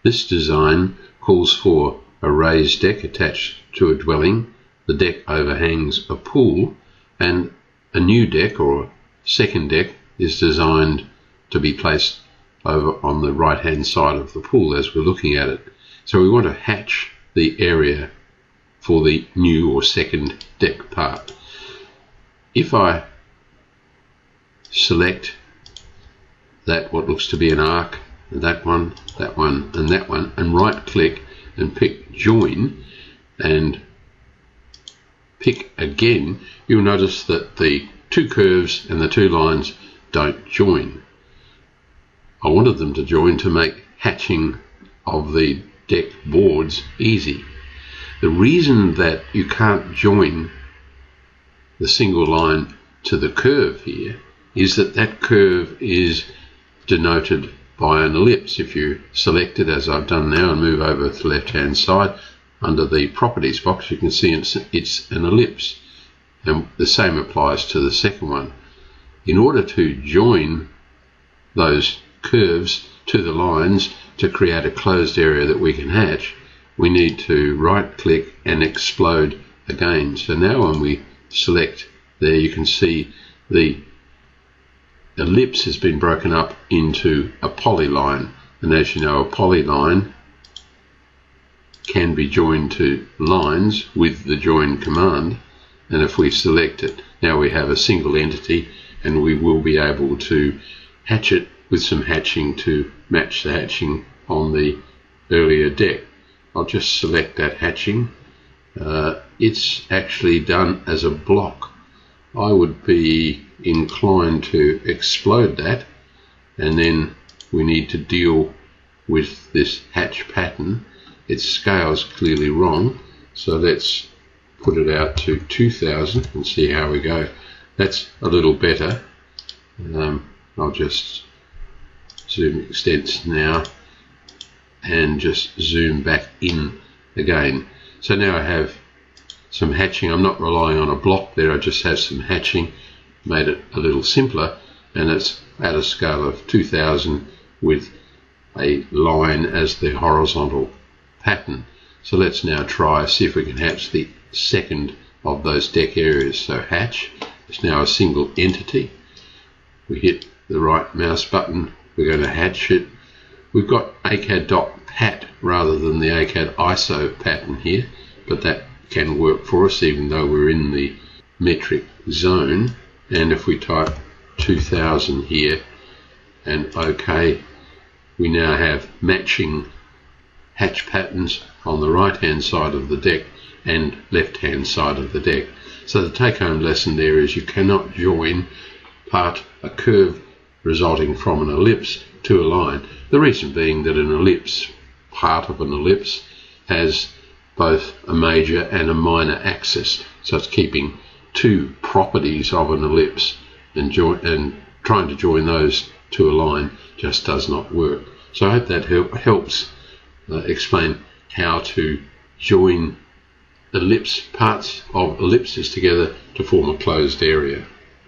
This design calls for a raised deck attached to a dwelling. The deck overhangs a pool, and a new deck or second deck is designed to be placed over on the right hand side of the pool as we're looking at it. So we want to hatch the area for the new or second deck part. If I select that what looks to be an arc, that one, and that one, and right click and pick join and pick again, you'll notice that the two curves and the two lines don't join. I wanted them to join to make hatching of the deck boards easy. The reason that you can't join the single line to the curve here is that that curve is denoted by an ellipse. If you select it, as I've done now, and move over to the left hand side under the properties box, you can see it's an ellipse, and the same applies to the second one. In order to join those curves to the lines to create a closed area that we can hatch, we need to right click and explode again. So now when we select there, you can see the ellipse has been broken up into a polyline, and as you know, a polyline can be joined to lines with the join command, and if we select it, now we have a single entity, and we will be able to hatch it with some hatching to match the hatching on the earlier deck. I'll just select that hatching. It's actually done as a block. I would be inclined to explode that, and then we need to deal with this hatch pattern. Its scale is clearly wrong, so let's put it out to 2000 and see how we go. That's a little better. I'll just zoom extents now and just zoom back in again. So now I have some hatching. I'm not relying on a block there, I just have some hatching, made it a little simpler, and it's at a scale of 2000 with a line as the horizontal pattern. So let's now try, see if we can hatch the second of those deck areas. So hatch, it's now a single entity. We hit the right mouse button, we're going to hatch it. We've got ACAD.pat rather than the ACAD ISO pattern here, but that can work for us even though we're in the metric zone. And if we type 2000 here and OK, we now have matching hatch patterns on the right hand side of the deck and left hand side of the deck. So the take home lesson there is you cannot join a curve resulting from an ellipse to a line. The reason being that an ellipse, part of an ellipse, has both a major and a minor axis, so it's keeping two properties of an ellipse, and trying to join those to a line just does not work. So I hope that helps explain how to join parts of ellipses together to form a closed area.